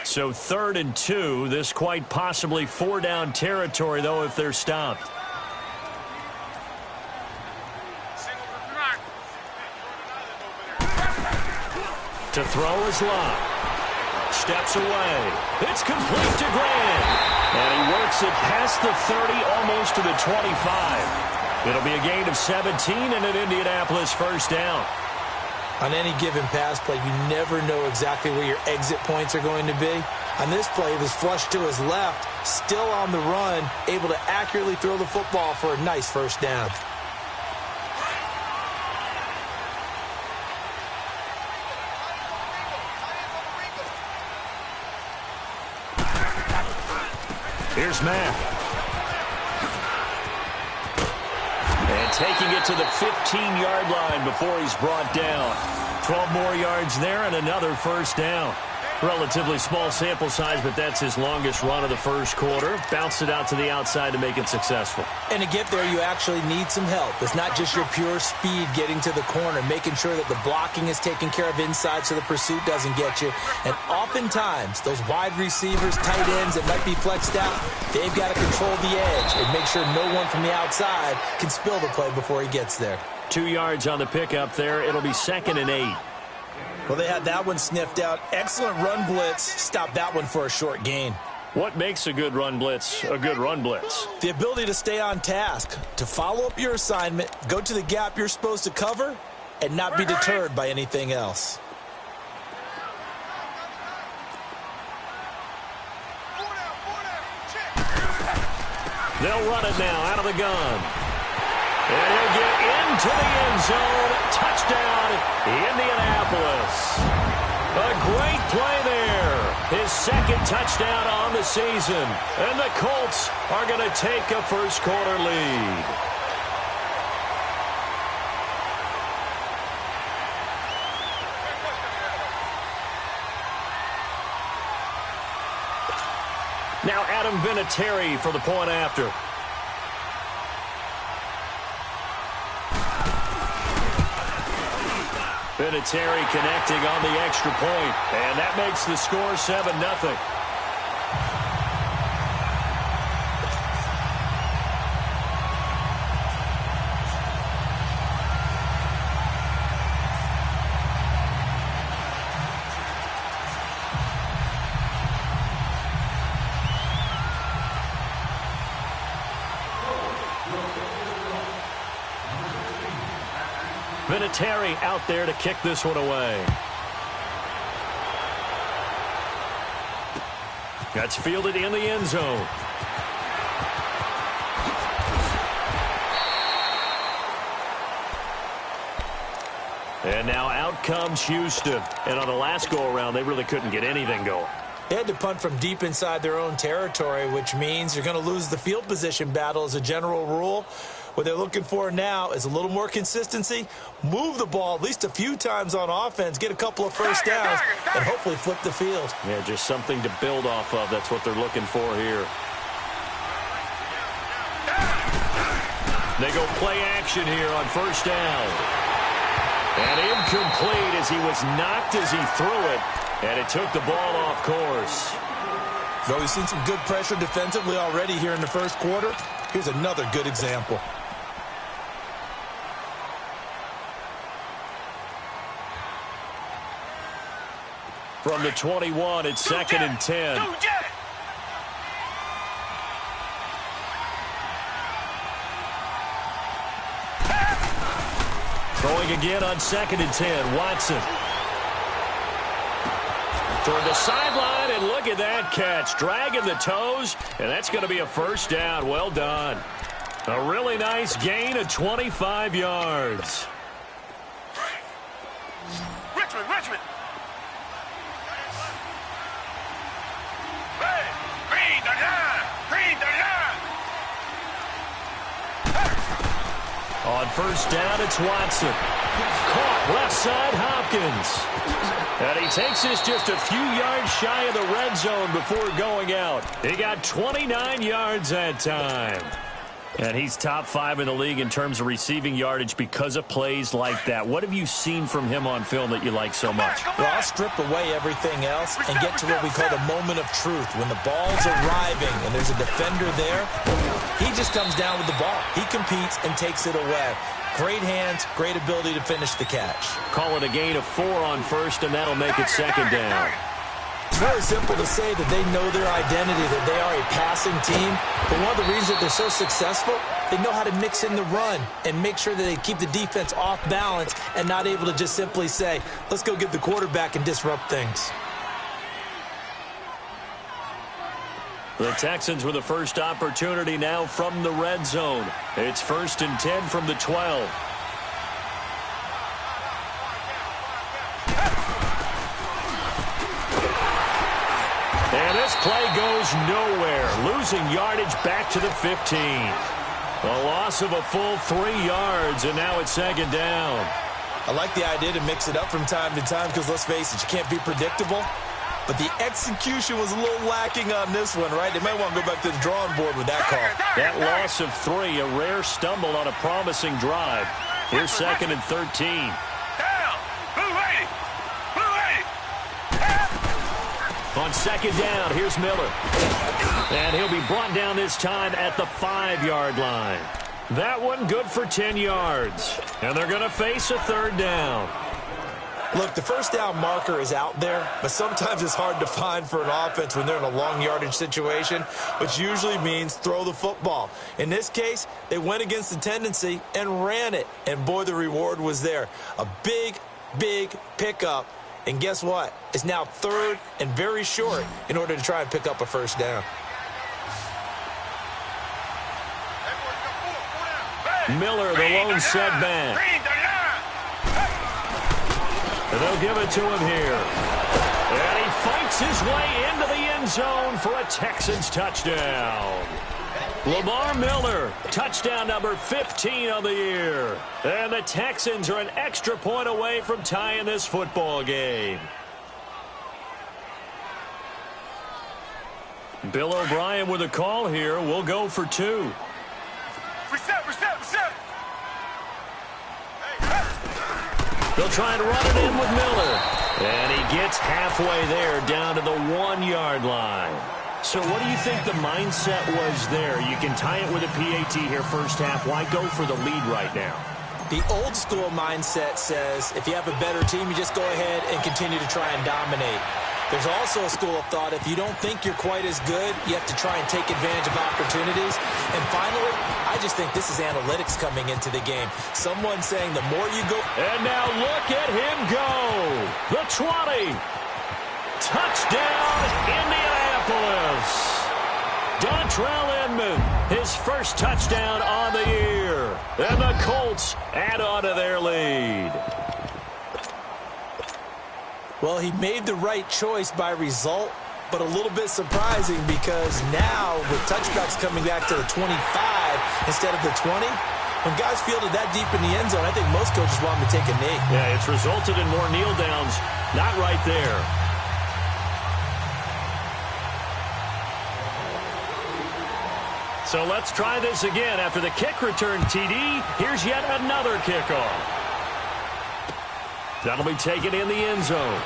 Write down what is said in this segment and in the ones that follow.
So 3rd and 2. This quite possibly 4-down territory, though, if they're stopped. To throw is Love. Steps away. It's complete to Graham. And he works it past the 30, almost to the 25. It'll be a gain of 17 and an Indianapolis first down. On any given pass play, you never know exactly where your exit points are going to be. On this play, it was flushed to his left, still on the run, able to accurately throw the football for a nice first down. Here's Mack. And taking it to the 15-yard line before he's brought down. 12 more yards there and another first down. Relatively small sample size, but that's his longest run of the first quarter. Bounced it out to the outside to make it successful. And to get there, you actually need some help. It's not just your pure speed getting to the corner, making sure that the blocking is taken care of inside so the pursuit doesn't get you. And oftentimes, those wide receivers, tight ends that might be flexed out, they've got to control the edge and make sure no one from the outside can spill the play before he gets there. 2 yards on the pickup there. It'll be 2nd and 8. Well, they had that one sniffed out. Excellent run blitz. Stopped that one for a short gain. What makes a good run blitz a good run blitz? The ability to stay on task, to follow up your assignment, go to the gap you're supposed to cover, and not be deterred by anything else. They'll run it now out of the gun. And he'll get into the end zone. Touchdown, Indianapolis. A great play there. His 2nd touchdown on the season. And the Colts are going to take a first quarter lead. Now Adam Vinatieri for the point after. Vinatieri connecting on the extra point, and that makes the score 7-0. Vinatieri out there to kick this one away. That's fielded in the end zone. And now out comes Houston. And on the last go-around, they really couldn't get anything going. They had to punt from deep inside their own territory, which means you're going to lose the field position battle as a general rule. What they're looking for now is a little more consistency, move the ball at least a few times on offense, get a couple of first downs, and hopefully flip the field. Yeah, just something to build off of. That's what they're looking for here. They go play action here on first down. And incomplete as he was knocked as he threw it, and it took the ball off course. Though we've seen some good pressure defensively already here in the first quarter, here's another good example. From the 21, it's 2nd and 10. Throwing again on 2nd and 10, Watson. Toward the sideline, and look at that catch. Dragging the toes, and that's going to be a first down. Well done. A really nice gain of 25 yards. Richmond. On first down, it's Watson. Caught left side, Hopkins. And he takes this just a few yards shy of the red zone before going out. He got 29 yards that time. And he's top 5 in the league in terms of receiving yardage because of plays like that. What have you seen from him on film that you like so much? Well, I'll strip away everything else and get to what we call the moment of truth. When the ball's arriving and there's a defender there, he just comes down with the ball. He competes and takes it away. Great hands, great ability to finish the catch. Call it a gain of 4 on first, and that'll make it second down. It's really simple to say that they know their identity, that they are a passing team. But one of the reasons that they're so successful, they know how to mix in the run and make sure that they keep the defense off balance and not able to just simply say, let's go get the quarterback and disrupt things. The Texans with the first opportunity now from the red zone. It's 1st and 10 from the 12. And this play goes nowhere, losing yardage back to the 15. A loss of a full 3 yards, and now it's second down. I like the idea to mix it up from time to time because, let's face it, you can't be predictable. But the execution was a little lacking on this one, right? They might want to go back to the drawing board with that call. That loss of 3, a rare stumble on a promising drive. Here's 2nd and 13. On second down, here's Miller. And he'll be brought down this time at the 5-yard line. That one good for 10 yards. And they're going to face a 3rd down. Look, the first down marker is out there, but sometimes it's hard to find for an offense when they're in a long yardage situation, which usually means throw the football. In this case, they went against the tendency and ran it. And, boy, the reward was there. A big, big pickup. And guess what? It's now 3rd and very short in order to try and pick up a first down. Miller, the lone setback. And they'll give it to him here. And he fights his way into the end zone for a Texans touchdown. Lamar Miller, touchdown number 15 of the year. And the Texans are an extra point away from tying this football game. Bill O'Brien with a call here. We'll go for 2. Reset. They'll try and run it in with Miller. And he gets halfway there down to the 1-yard line. So what do you think the mindset was there? You can tie it with a PAT here first half. Why go for the lead right now? The old school mindset says if you have a better team, you just go ahead and continue to try and dominate. There's also a school of thought, if you don't think you're quite as good, you have to try and take advantage of opportunities. And finally, I just think this is analytics coming into the game. Someone saying the more you go... And now look at him go. The 20. Touchdown, Indianapolis. Dontrell Inman, his first touchdown on the year. And the Colts add on to their lead. Well, he made the right choice by result, but a little bit surprising because now with touchbacks coming back to the 25 instead of the 20, when guys fielded that deep in the end zone, I think most coaches want them to take a knee. Yeah, it's resulted in more kneel downs. Not right there. So let's try this again. After the kick return TD, here's yet another kickoff. That'll be taken in the end zone.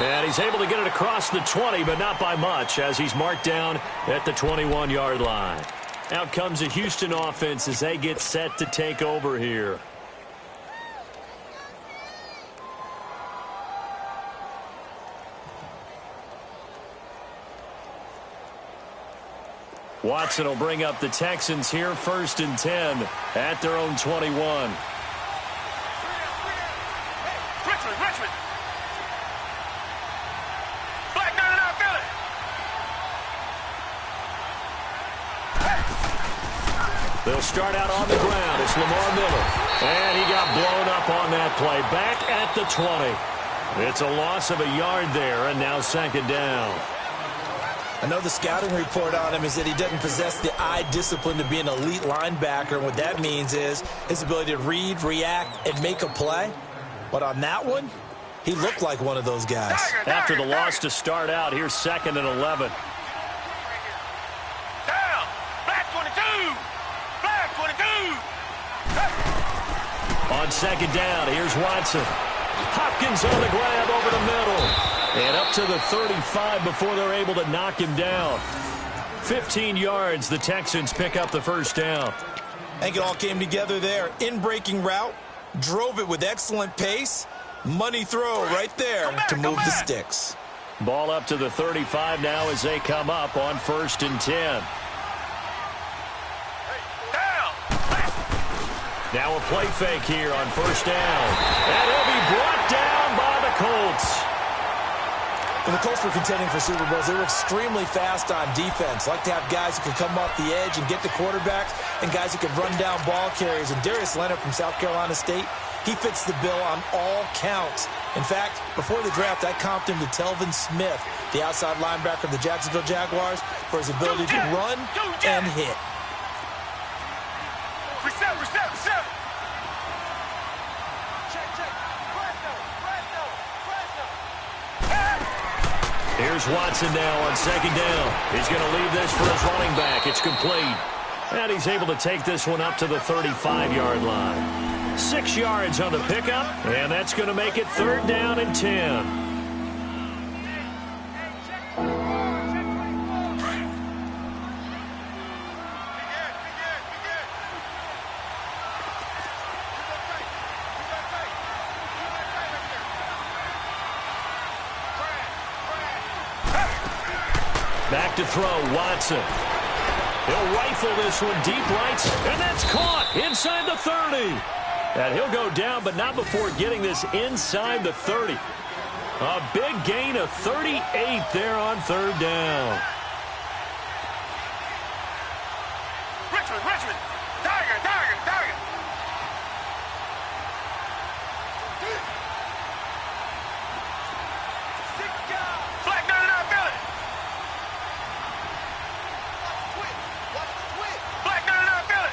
And he's able to get it across the 20, but not by much, as he's marked down at the 21-yard line. Out comes the Houston offense as they get set to take over here. Watson will bring up the Texans here, 1st and 10 at their own 21. Richmond. Black down and out, Philly. They'll start out on the ground. It's Lamar Miller. And he got blown up on that play. Back at the 20. It's a loss of a yard there, and now second down. I know the scouting report on him is that he doesn't possess the eye discipline to be an elite linebacker. And what that means is his ability to read, react, and make a play. But on that one, he looked like one of those guys. After the loss to start out, here's 2nd and 11. on second down. Here's Watson. Hopkins on the grab over the middle. And up to the 35 before they're able to knock him down. 15 yards, the Texans pick up the first down. I think it all came together there. In-breaking route, drove it with excellent pace. Money throw right there to move the sticks. Ball up to the 35 now as they come up on 1st and 10. Now a play fake here on 1st down. And he'll be brought down by the Colts. When the Colts were contending for Super Bowls, they were extremely fast on defense. Like to have guys who could come off the edge and get the quarterbacks and guys who could run down ball carriers. And Darius Leonard from South Carolina State, he fits the bill on all counts. In fact, before the draft, I comped him to Telvin Smith, the outside linebacker of the Jacksonville Jaguars, for his ability to run and hit. Reset. Here's Watson now on second down. He's going to leave this for his running back. It's complete. And he's able to take this one up to the 35-yard line. 6 yards on the pickup, and that's going to make it 3rd down and 10. Back to throw, Watson. He'll rifle this one deep right, and that's caught inside the 30. And he'll go down, but not before getting this inside the 30. A big gain of 38 there on 3rd down. Richmond. Tiger. Black 99, feel it. Black 99, feel it.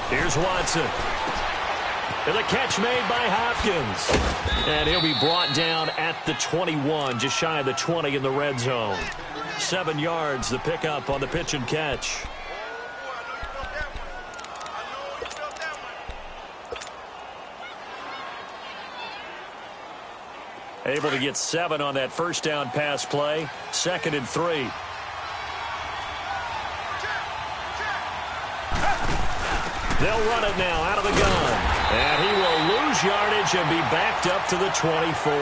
Here's Watson. And the catch made by Hopkins. And he'll be brought down at the 21, just shy of the 20 in the red zone. 7 yards, the pickup on the pitch and catch. Able to get 7 on that 1st down pass play. 2nd and 3. They'll run it now out of the gun. And he will lose yardage and be backed up to the 24.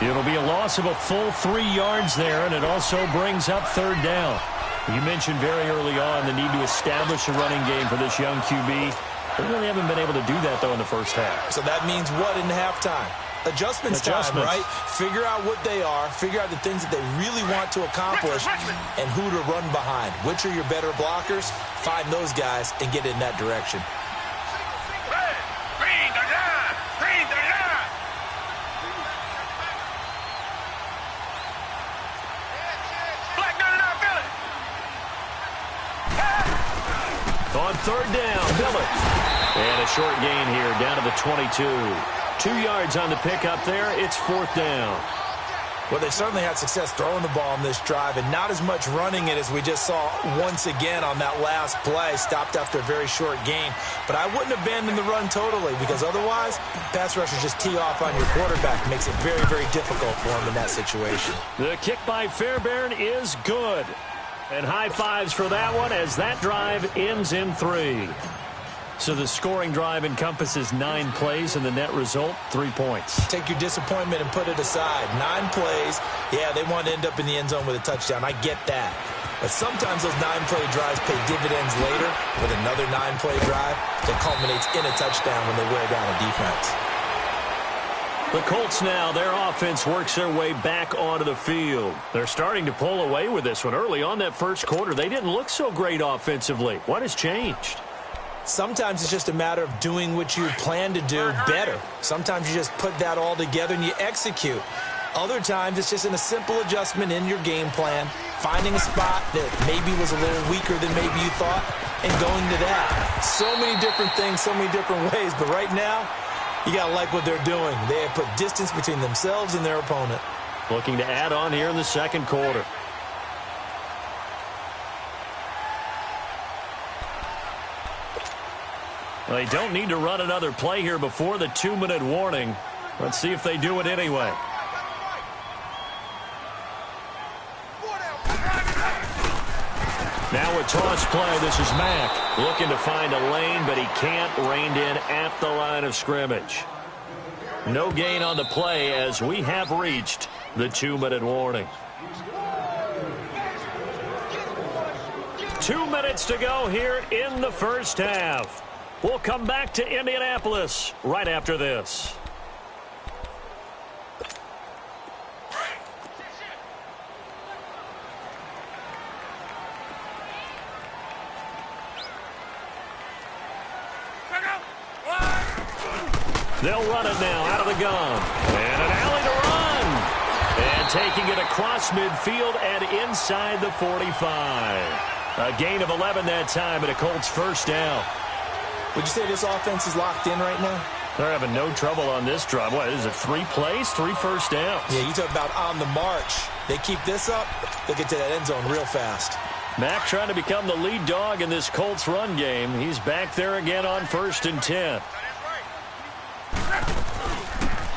It'll be a loss of a full 3 yards there, and it also brings up 3rd down. You mentioned very early on the need to establish a running game for this young QB. They really haven't been able to do that, though, in the first half. So that means what in halftime? Adjustments time, right? Figure out what they are, figure out the things that they really want to accomplish, and who to run behind. Which are your better blockers? Find those guys and get in that direction. Green the line. Black 99, feel it. On 3rd down, Miller. And a short gain here, down to the 22. 2 yards on the pickup there. It's 4th down. Well, they certainly had success throwing the ball on this drive, and not as much running it as we just saw once again on that last play. Stopped after a very short gain. But I wouldn't abandon the run totally, because otherwise, pass rushers just tee off on your quarterback. It makes it very, very difficult for him in that situation. The kick by Fairbairn is good. And high fives for that one as that drive ends in 3. So the scoring drive encompasses 9 plays, and the net result, 3 points. Take your disappointment and put it aside. 9 plays. Yeah, they want to end up in the end zone with a touchdown. I get that. But sometimes those 9-play drives pay dividends later with another 9-play drive that culminates in a touchdown when they wear down a defense. The Colts now, their offense works their way back onto the field. They're starting to pull away with this one. Early on that first quarter, they didn't look so great offensively. What has changed? Sometimes it's just a matter of doing what you plan to do better. Sometimes you just put that all together and you execute. Other times it's just in a simple adjustment in your game plan, finding a spot that maybe was a little weaker than maybe you thought, and going to that. So many different things, so many different ways, but right now, you got to like what they're doing. They have put distance between themselves and their opponent. looking to add on here in the second quarter. They don't need to run another play here before the 2-minute warning. Let's see if they do it anyway. Now a toss play. This is Mack looking to find a lane, but he can't. Reined in at the line of scrimmage. No gain on the play as we have reached the 2-minute warning. 2 minutes to go here in the first half. We'll come back to Indianapolis right after this. They'll run it now out of the gun. And an alley to run. And taking it across midfield and inside the 45. A gain of 11 that time, and a Colts first down. Would you say this offense is locked in right now? They're having no trouble on this drive. What is it, 3 plays, 3 first downs? Yeah, you talk about on the march. They keep this up, they'll get to that end zone real fast. Mack trying to become the lead dog in this Colts run game. He's back there again on 1st and 10.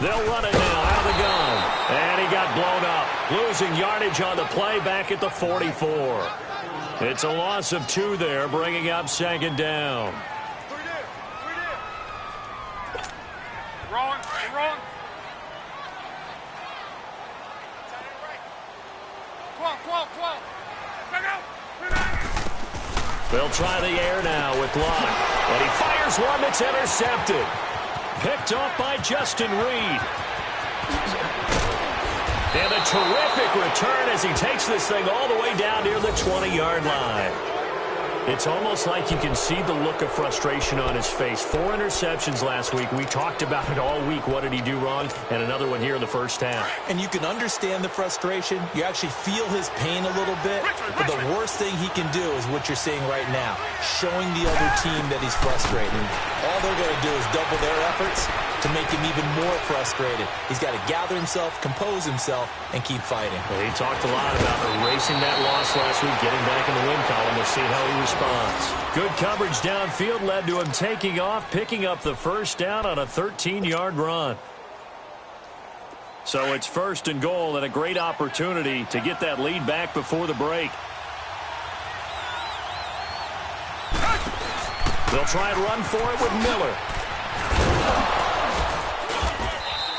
They'll run it now out of the gun. And he got blown up. Losing yardage on the play back at the 44. It's a loss of 2 there, bringing up 2nd down. Wrong. Wrong. 12. They'll try the air now with Locke. And he fires one that's intercepted. Picked off by Justin Reed. And a terrific return as he takes this thing all the way down near the 20-yard line. It's almost like you can see the look of frustration on his face. 4 interceptions last week. We talked about it all week. What did he do wrong? And another one here in the first half. And you can understand the frustration. You actually feel his pain a little bit. But the worst thing he can do is what you're seeing right now, showing the other team that he's frustrated. All they're going to do is double their efforts to make him even more frustrated. He's got to gather himself, compose himself, and keep fighting. Well, he talked a lot about erasing that loss last week, getting back in the win column. We'll see how he responds. Good coverage downfield led to him taking off, picking up the first down on a 13-yard run. So it's 1st and goal and a great opportunity to get that lead back before the break. They'll try and run for it with Miller.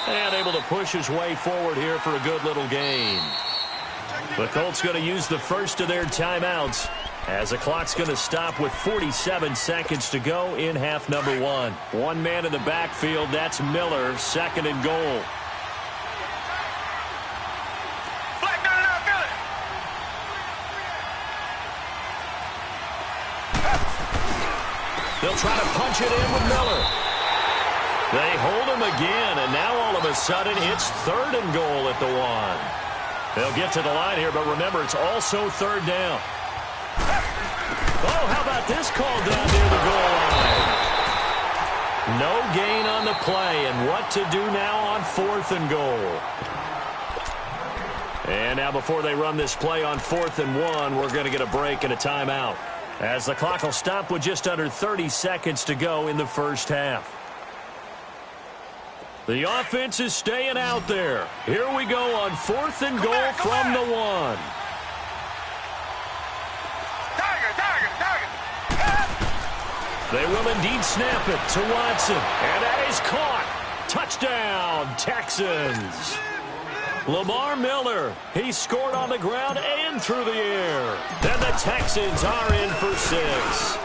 And able to push his way forward here for a good little gain. The Colts going to use the first of their timeouts as the clock's going to stop with 47 seconds to go in half number 1. One man in the backfield, that's Miller, 2nd and goal. They'll try to punch it in with Miller. They hold him again, and now all of a sudden it's 3rd and goal at the 1. They'll get to the line here, but remember, it's also 3rd down. Oh, how about this call down near the goal line? No gain on the play, and what to do now on 4th and goal. And now before they run this play on 4th and 1, we're going to get a break and a timeout, as the clock will stop with just under 30 seconds to go in the first half. The offense is staying out there. Here we go on 4th and goal from the 1. They will indeed snap it to Watson. And that is caught. Touchdown, Texans. Lamar Miller, he scored on the ground and through the air. Then the Texans are in for 6.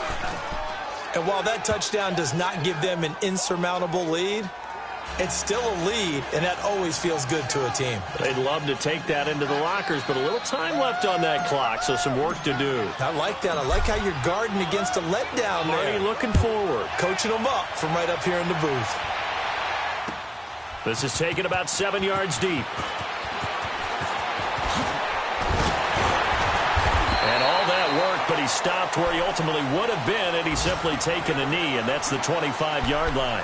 And while that touchdown does not give them an insurmountable lead, it's still a lead, and that always feels good to a team. They'd love to take that into the lockers, but a little time left on that clock, so some work to do. I like that. I like how you're guarding against a letdown there. Already looking forward. Coaching them up from right up here in the booth. This is taken about 7 yards deep. And all that work, but he stopped where he ultimately would have been, and he's simply taken a knee, and that's the 25-yard line.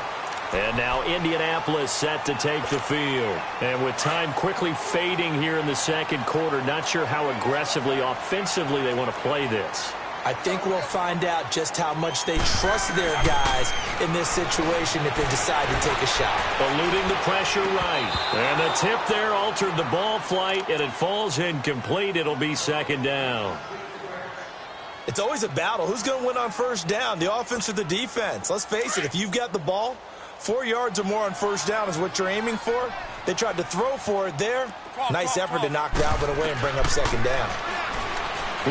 And now Indianapolis set to take the field. And with time quickly fading here in the second quarter, not sure how aggressively, offensively they want to play this. I think we'll find out just how much they trust their guys in this situation if they decide to take a shot. Eluding the pressure right. And the tip there altered the ball flight, and it falls incomplete. It'll be second down. It's always a battle. Who's going to win on first down, the offense or the defense? Let's face it, if you've got the ball, 4 yards or more on first down is what you're aiming for. They tried to throw for it there. Nice effort to knock Dalvin away and bring up second down.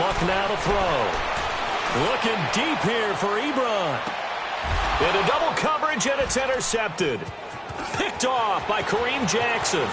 Luck now to throw. Looking deep here for Ebron. Into double coverage, and it's intercepted. Picked off by Kareem Jackson.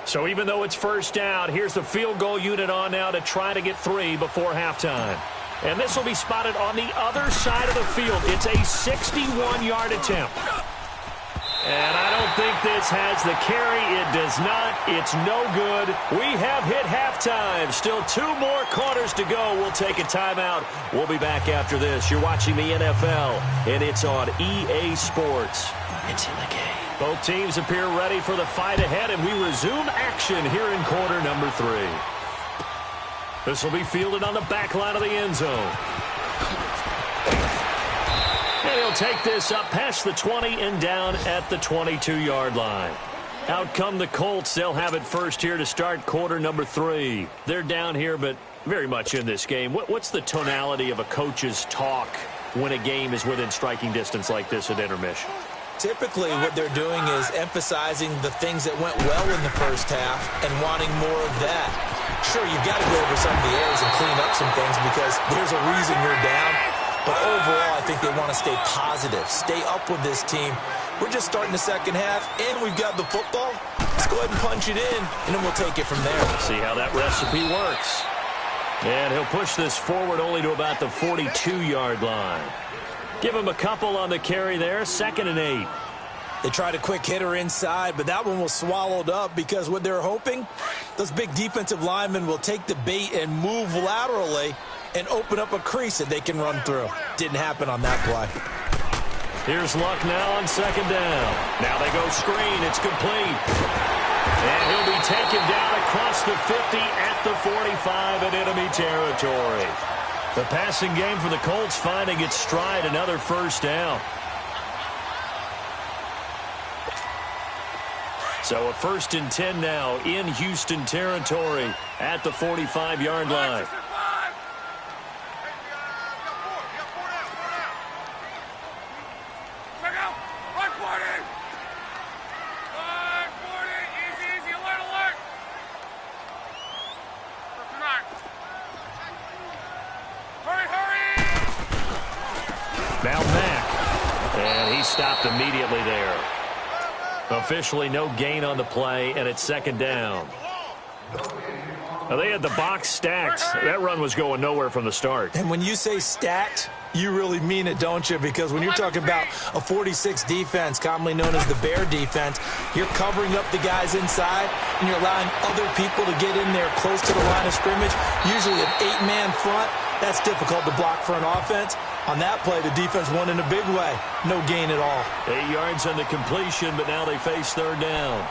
So even though it's first down, here's the field goal unit on now to try to get 3 before halftime. And this will be spotted on the other side of the field. It's a 61-yard attempt. And I don't think this has the carry. It does not. It's no good. We have hit halftime. Still 2 more quarters to go. We'll take a timeout. We'll be back after this. You're watching the NFL, and it's on EA Sports. It's in the game. Both teams appear ready for the fight ahead, and we resume action here in quarter number 3. This will be fielded on the back line of the end zone. And he'll take this up past the 20 and down at the 22-yard line. Out come the Colts. They'll have it first here to start quarter number 3. They're down here, but very much in this game. What's the tonality of a coach's talk when a game is within striking distance like this at intermission? Typically, what they're doing is emphasizing the things that went well in the first half and wanting more of that. Sure, you've got to go over some of the errors and clean up some things because there's a reason you're down. But overall, I think they want to stay positive, stay up with this team. We're just starting the second half, and we've got the football. Let's go ahead and punch it in, and then we'll take it from there. See how that recipe works. And he'll push this forward only to about the 42-yard line. Give him a couple on the carry there, 2nd and 8. They tried a quick hitter inside, but that one was swallowed up because what they're hoping, those big defensive linemen will take the bait and move laterally and open up a crease that they can run through. Didn't happen on that play. Here's Luck now on 2nd down. Now they go screen. It's complete. And he'll be taken down across the 50 at the 45 in enemy territory. The passing game for the Colts finding its stride, another first down. So a 1st and 10 now in Houston territory at the 45-yard line. Now Mack, and he stopped immediately there. Officially no gain on the play, and it's 2nd down. Now they had the box stacked. That run was going nowhere from the start. And when you say stacked, you really mean it, don't you? Because when you're talking about a 46 defense, commonly known as the Bear defense, you're covering up the guys inside, and you're allowing other people to get in there close to the line of scrimmage, usually an 8-man front. That's difficult to block for an offense. On that play, the defense won in a big way. No gain at all. 8 yards on the completion, but now they face 3rd down.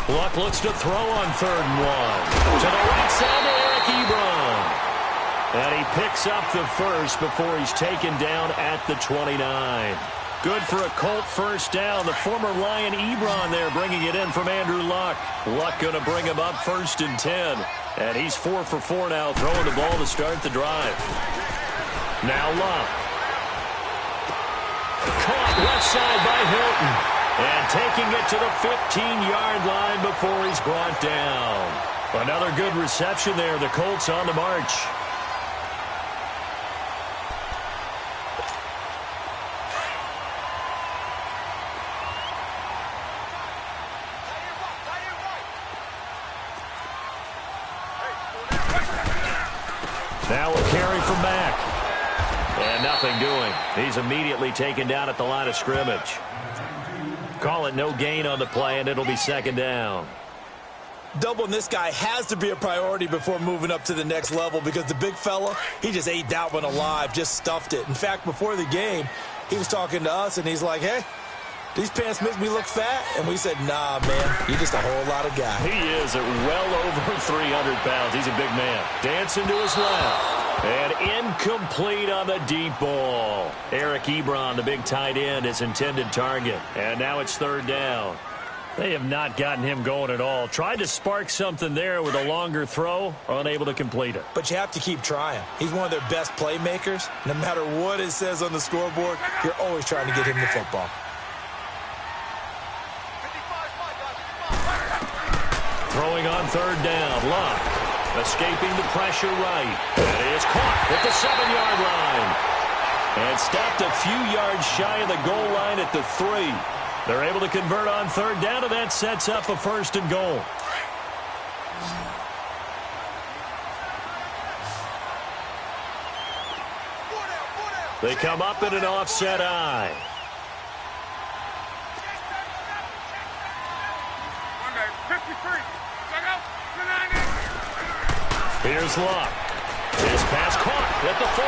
Luck looks to throw on 3rd and 1. To the right side to Eric Ebron. And he picks up the first before he's taken down at the 29. Good for a Colt first down. The former Lion Ebron there bringing it in from Andrew Luck. Luck going to bring him up 1st and 10. And he's 4 for 4 now, throwing the ball to start the drive. Now Luck. Caught left side by Hilton. And taking it to the 15-yard line before he's brought down. Another good reception there. The Colts on the march. Now a carry from Mack. And nothing doing. He's immediately taken down at the line of scrimmage. Call it no gain on the play, and it'll be second down. Doubling this guy has to be a priority before moving up to the next level because the big fella, he just ate that one alive, just stuffed it. In fact, before the game, he was talking to us, and he's like, hey, these pants make me look fat? And we said, nah, man, you're just a whole lot of guy. He is at well over 300 pounds. He's a big man. Dancing to his left. And incomplete on the deep ball. Eric Ebron, the big tight end, his intended target. And now it's third down. They have not gotten him going at all. Tried to spark something there with a longer throw, unable to complete it. But you have to keep trying. He's one of their best playmakers. No matter what it says on the scoreboard, you're always trying to get him the football. Throwing on third down, Luck. Escaping the pressure right. And he is caught at the 7-yard line. And stopped a few yards shy of the goal line at the 3. They're able to convert on third down, and that sets up a first and goal. They come up in an offset eye. Here's Luck. His pass caught at the 4.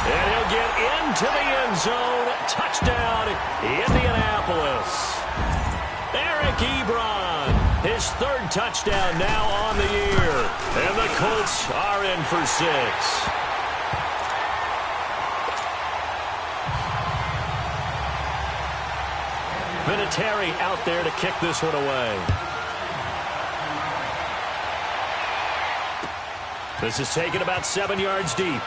And he'll get into the end zone. Touchdown, Indianapolis. Eric Ebron, his third touchdown now on the year. And the Colts are in for 6. Vinatieri out there to kick this one away. This is taken about 7 yards deep.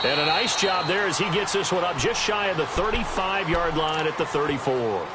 And a nice job there as he gets this one up just shy of the 35-yard line at the 34.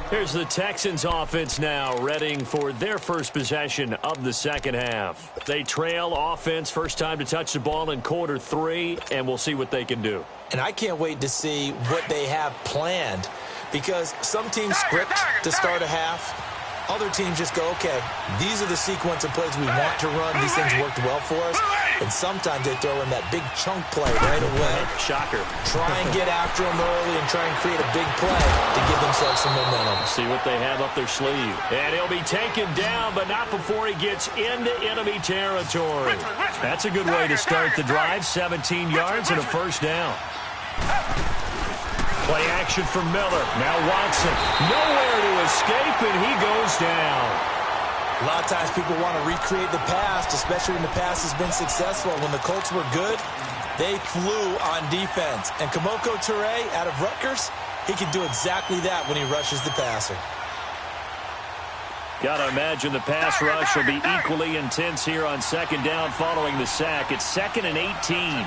Here's the Texans offense now, readying for their first possession of the second half. They trail offense, first time to touch the ball in quarter 3, and we'll see what they can do. And I can't wait to see what they have planned because some teams script to start a half. Other teams just go, okay, these are the sequence of plays we want to run. These things worked well for us. And sometimes they throw in that big chunk play right away. Shocker. Try and get after them early and try and create a big play to give themselves some momentum. See what they have up their sleeve. And he'll be taken down, but not before he gets into enemy territory. That's a good way to start the drive. 17 yards and a first down. Play action from Miller. Now Watson. Nowhere to escape, and he goes down. A lot of times people want to recreate the past, especially when the past has been successful. When the Colts were good, they flew on defense. And Kamoko Toure out of Rutgers, he can do exactly that when he rushes the passer. Got to imagine the pass rush will be equally intense here on second down following the sack. It's 2nd and 18.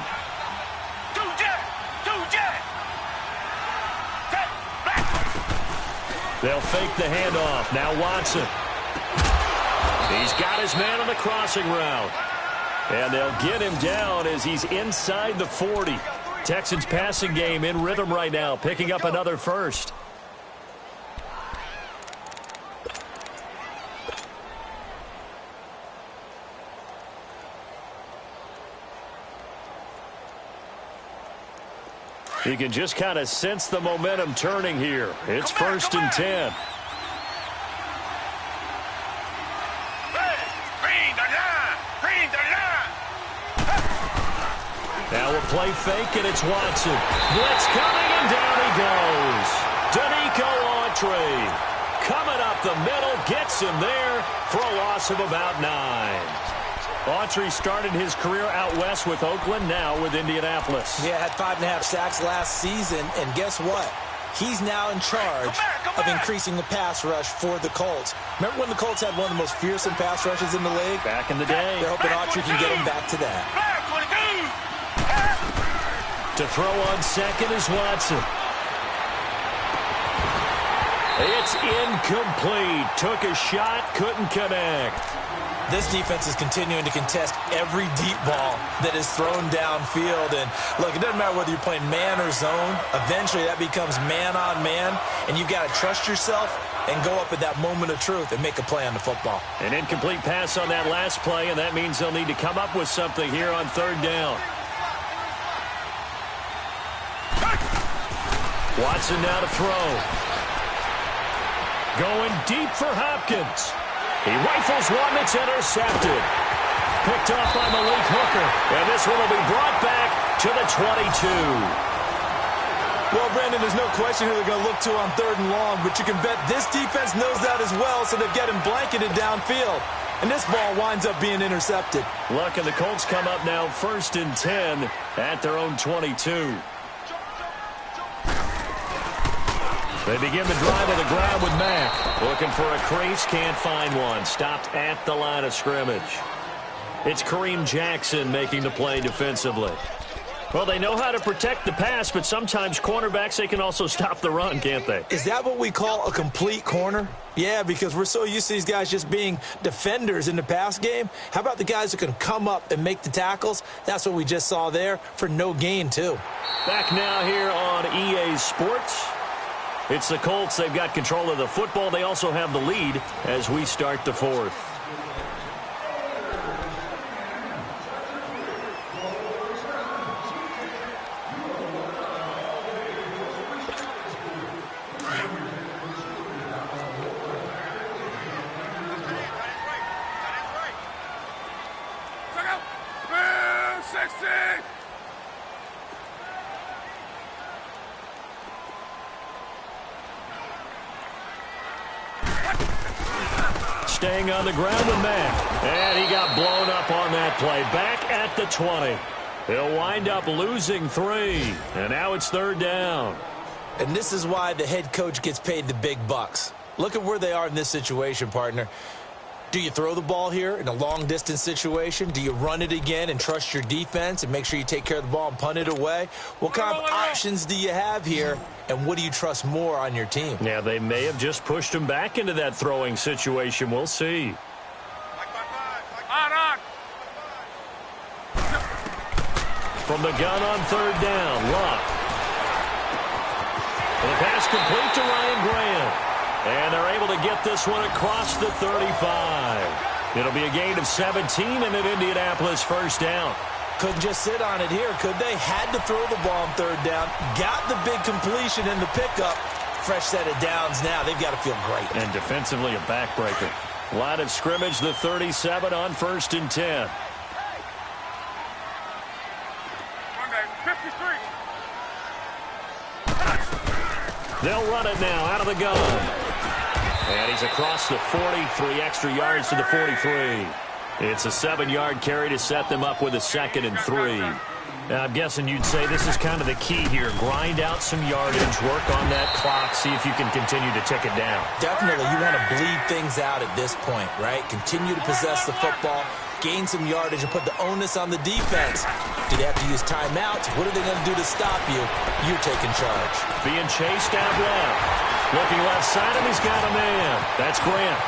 They'll fake the handoff. Now Watson. He's got his man on the crossing route. And they'll get him down as he's inside the 40. Texans passing game in rhythm right now, picking up another first. You can just kind of sense the momentum turning here. It's 1st and 10. Now a play fake, and it's Watson. Blitz coming, and down he goes. Danico Autry coming up the middle, gets him there for a loss of about 9. Autry started his career out west with Oakland, now with Indianapolis. Yeah, had 5.5 sacks last season, and guess what? He's now in charge of increasing the pass rush for the Colts. Remember when the Colts had one of the most fearsome pass rushes in the league? Back in the day. They're hoping Autry can get him back to that. To throw on second is Watson. It's incomplete. Took a shot, couldn't connect. This defense is continuing to contest every deep ball that is thrown downfield. And, look, it doesn't matter whether you're playing man or zone. Eventually, that becomes man on man, and you've got to trust yourself and go up at that moment of truth and make a play on the football. An incomplete pass on that last play, and that means they'll need to come up with something here on third down. Watson now to throw. Going deep for Hopkins. He rifles one that's intercepted. Picked off by Malik Hooker. And this one will be brought back to the 22. Well, Brandon, there's no question who they're going to look to on third and long, but you can bet this defense knows that as well, so they've got him blanketed downfield. And this ball winds up being intercepted. Look, and the Colts come up now 1st and 10 at their own 22. They begin the drive on the ground with Mack. Looking for a crease, can't find one. Stopped at the line of scrimmage. It's Kareem Jackson making the play defensively. Well, they know how to protect the pass, but sometimes cornerbacks, they can also stop the run, can't they? Is that what we call a complete corner? Yeah, because we're so used to these guys just being defenders in the pass game. How about the guys who can come up and make the tackles? That's what we just saw there for no gain, too. Back now here on EA Sports. It's the Colts. They've got control of the football. They also have the lead as we start the fourth. Staying on the ground with Mack. And he got blown up on that play. Back at the 20. He'll wind up losing 3. And now it's third down. And this is why the head coach gets paid the big bucks. Look at where they are in this situation, partner. Do you throw the ball here in a long-distance situation? Do you run it again and trust your defense and make sure you take care of the ball and punt it away? What kind of options do you have here, and what do you trust more on your team? Yeah, they may have just pushed him back into that throwing situation. We'll see. From the gun on third down, Luck. The pass complete to Ryan Grant. And they're able to get this one across the 35. It'll be a gain of 17 and an Indianapolis first down. Couldn't just sit on it here, could they? Had to throw the ball on third down. Got the big completion in the pickup. Fresh set of downs now. They've got to feel great. And defensively, a backbreaker. Line of scrimmage, the 37 on 1st and 10. They'll run it now out of the gun. And he's across the 40, 3 extra yards to the 43. It's a 7-yard carry to set them up with a 2nd and 3. Now, I'm guessing you'd say this is kind of the key here. Grind out some yardage, work on that clock, see if you can continue to tick it down. Definitely. You want to bleed things out at this point, right? Continue to possess the football, gain some yardage, and put the onus on the defense. Do they have to use timeouts? What are they going to do to stop you? You're taking charge. Being chased out left. Looking left side, and he's got a man. That's Grant.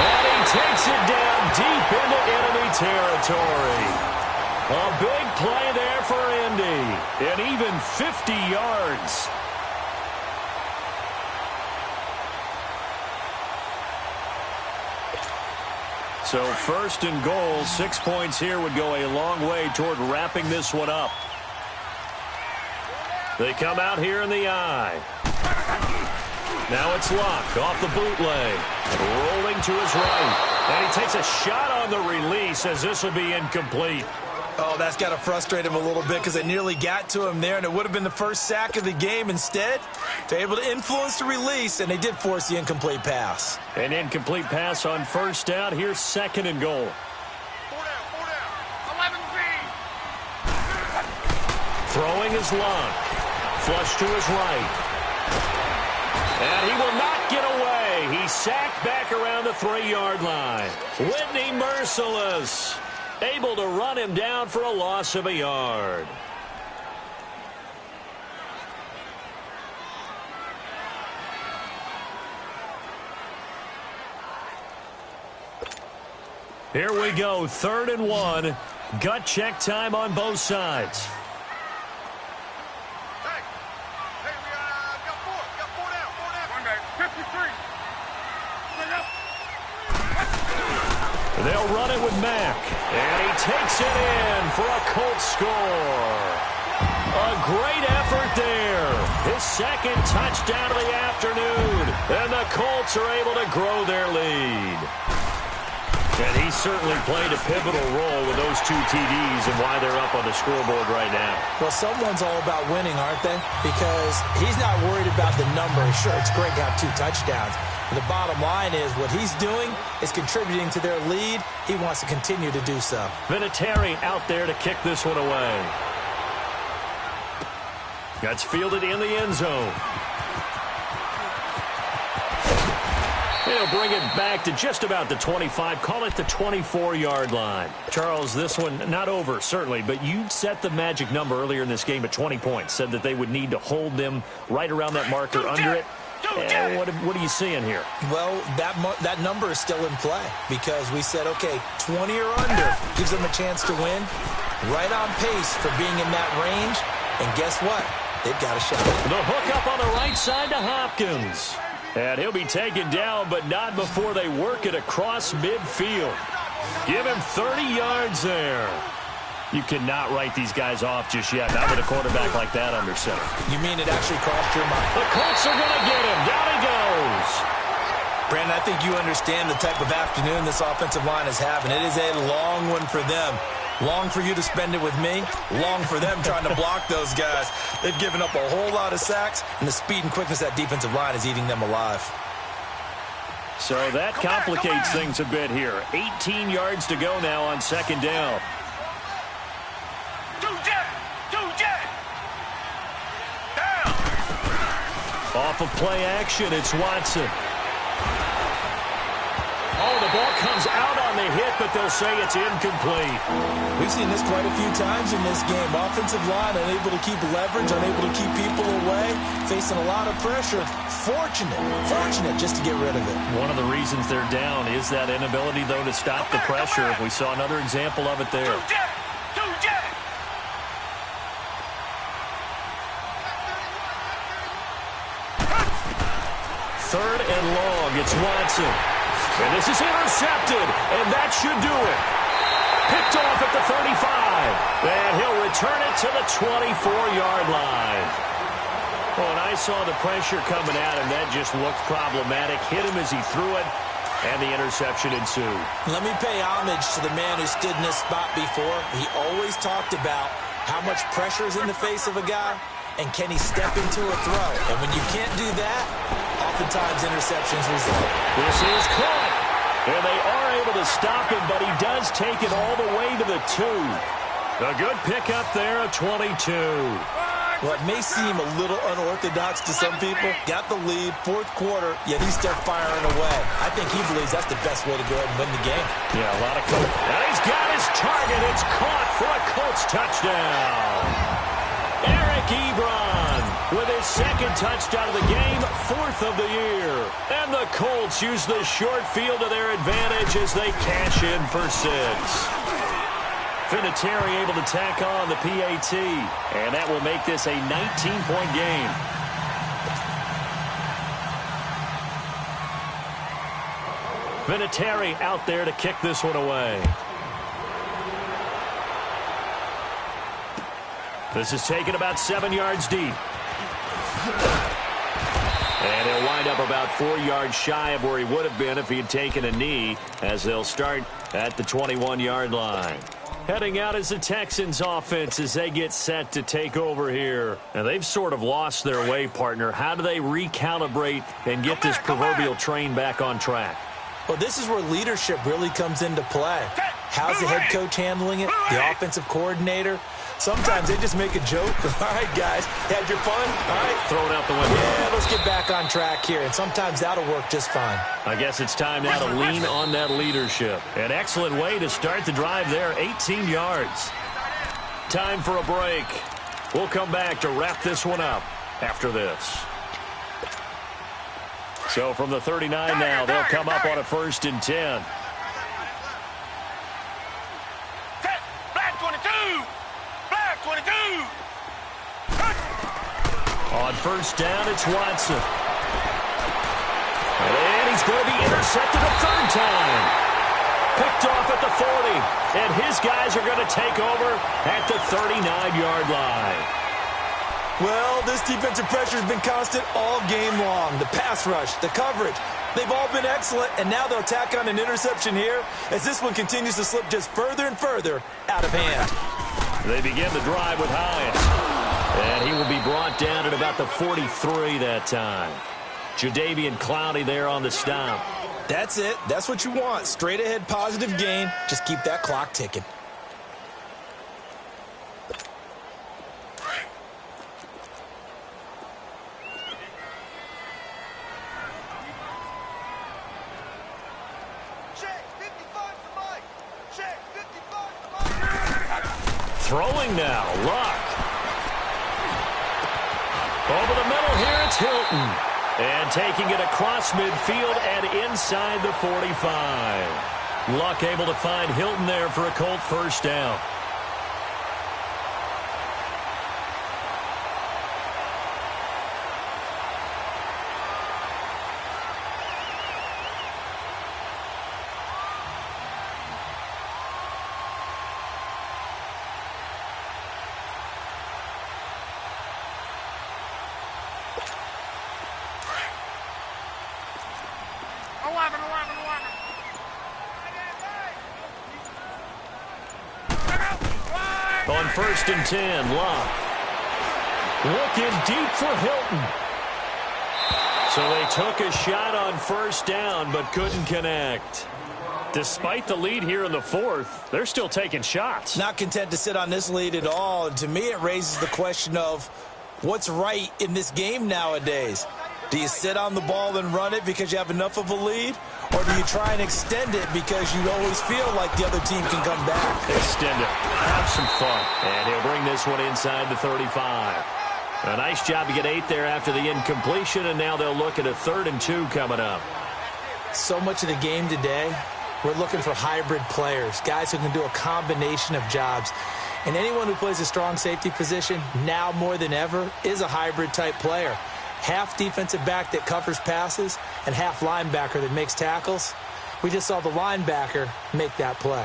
And he takes it down deep into enemy territory. A big play there for Indy. And even 50 yards. So 1st and goal, 6 points here would go a long way toward wrapping this one up. They come out here in the eye. Now it's Luck off the bootleg. Rolling to his right. And he takes a shot on the release as this will be incomplete. Oh, that's got to frustrate him a little bit because they nearly got to him there, and it would have been the first sack of the game. Instead, they're able to influence the release, and they did force the incomplete pass. An incomplete pass on 1st down. Here's 2nd and goal. 11B. Throwing his Luck. Flush to his right. And he will not get away. He's sacked back around the 3-yard line. Whitney merciless. Able to run him down for a loss of a yard. Here we go, 3rd and 1. Gut check time on both sides. Hey, we got four. Got four down. 53. They'll run it with Mack. And he takes it in for a Colts score. A great effort there. His 2nd touchdown of the afternoon. And the Colts are able to grow their lead. And he certainly played a pivotal role with those 2 TDs and why they're up on the scoreboard right now. Well, someone's all about winning, aren't they? Because he's not worried about the number. Sure, it's great to have 2 touchdowns. But the bottom line is what he's doing is contributing to their lead. He wants to continue to do so. Vinatieri out there to kick this one away. That's fielded in the end zone. He'll bring it back to just about the 25. Call it the 24-yard line. Charles, this one not over, certainly, but you set the magic number earlier in this game at 20 points. Said that they would need to hold them right around that marker under it. What are you seeing here? Well, that number is still in play because we said, okay, 20 or under gives them a chance to win. Right on pace for being in that range. And guess what? They've got a shot. The hook up on the right side to Hopkins. And he'll be taken down, but not before they work it across midfield. Give him 30 yards there. You cannot write these guys off just yet, not with a quarterback like that under center. You mean it actually crossed your mind? The Colts are going to get him. Down he goes. Brandon, I think you understand the type of afternoon this offensive line is having. It is a long one for them. Long for you to spend it with me. Long for them trying to block those guys. They've given up a whole lot of sacks, and the speed and quickness of that defensive line is eating them alive. So that complicates things a bit here. 18 yards to go now on 2nd down. Down. Off of play action, it's Watson. Oh, the ball comes out on the hit, but they'll say it's incomplete. We've seen this quite a few times in this game. Offensive line unable to keep leverage, unable to keep people away, facing a lot of pressure. Fortunate just to get rid of it. One of the reasons they're down is that inability, though, to stop the pressure. We saw another example of it there. 3rd and long, it's Watson. And this is intercepted, and that should do it. Picked off at the 35, and he'll return it to the 24-yard line. Well, and I saw the pressure coming at him. That just looked problematic. Hit him as he threw it, and the interception ensued. Let me pay homage to the man who stood in this spot before. He always talked about how much pressure is in the face of a guy, and can he step into a throw. And when you can't do that, oftentimes interceptions result. This is caught. And they are able to stop him, but he does take it all the way to the 2. A good pickup there, a 22. Well, it may seem a little unorthodox to some people. Got the lead, 4th quarter, yet he starts firing away. I think he believes that's the best way to go ahead and win the game. Yeah, a lot of Colts. And he's got his target. It's caught for a Colts touchdown. Eric Ebron with his 2nd touchdown of the game, 4th of the year. And the Colts use the short field to their advantage as they cash in for 6. Vinatieri able to tack on the PAT, and that will make this a 19-point game. Vinatieri out there to kick this one away. This is taken about 7 yards deep. And he'll wind up about 4 yards shy of where he would have been if he had taken a knee, as they'll start at the 21-yard line. Heading out is the Texans offense as they get set to take over here. And they've sort of lost their way, partner. How do they recalibrate and get this proverbial train back on track? Well, this is where leadership really comes into play. How's the head coach handling it? The offensive coordinator? Sometimes they just make a joke. All right, guys, had your fun? All right. Throw it out the window. Yeah, let's get back on track here. And sometimes that'll work just fine. I guess it's time now to lean on that leadership. An excellent way to start the drive there, 18 yards. Time for a break. We'll come back to wrap this one up after this. So from the 39 now, they'll come up on a 1st and 10. first down, it's Watson. And he's going to be intercepted a third time. Picked off at the 40. And his guys are going to take over at the 39-yard line. Well, this defensive pressure has been constant all game long. The pass rush, the coverage, they've all been excellent, and now they'll tack on an interception here as this one continues to slip just further and further out of hand. They begin the drive with Hines, and he will be brought down at about the 43 that time. Jadeveon Clowney there on the stop. That's it. That's what you want. Straight ahead positive gain. Just keep that clock ticking. Throwing now, Luck. Over the middle here, it's Hilton. And taking it across midfield and inside the 45. Luck able to find Hilton there for a Colt first down. On 1st and 10, Luck. Looking deep for Hilton. So they took a shot on first down, but couldn't connect. Despite the lead here in the fourth, they're still taking shots. Not content to sit on this lead at all. And to me, it raises the question of what's right in this game nowadays. Do you sit on the ball and run it because you have enough of a lead? Or do you try and extend it because you always feel like the other team can come back? Extend it. Have some fun. And he'll bring this one inside the 35. A nice job to get 8 there after the incompletion, and now they'll look at a 3rd and 2 coming up. So much of the game today, we're looking for hybrid players, guys who can do a combination of jobs. And anyone who plays a strong safety position, now more than ever, is a hybrid-type player. Half defensive back that covers passes and half linebacker that makes tackles. We just saw the linebacker make that play.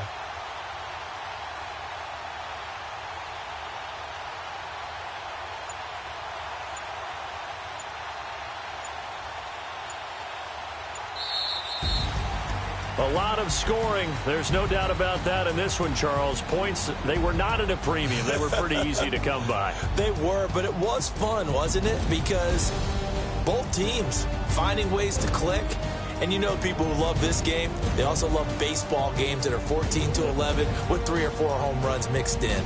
A lot of scoring. There's no doubt about that in this one, Charles. Points, they were not at a premium. They were pretty easy to come by. They were, but it was fun, wasn't it? Because both teams finding ways to click. And you know people who love this game, they also love baseball games that are 14-11 with 3 or 4 home runs mixed in.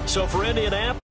So for Indianapolis,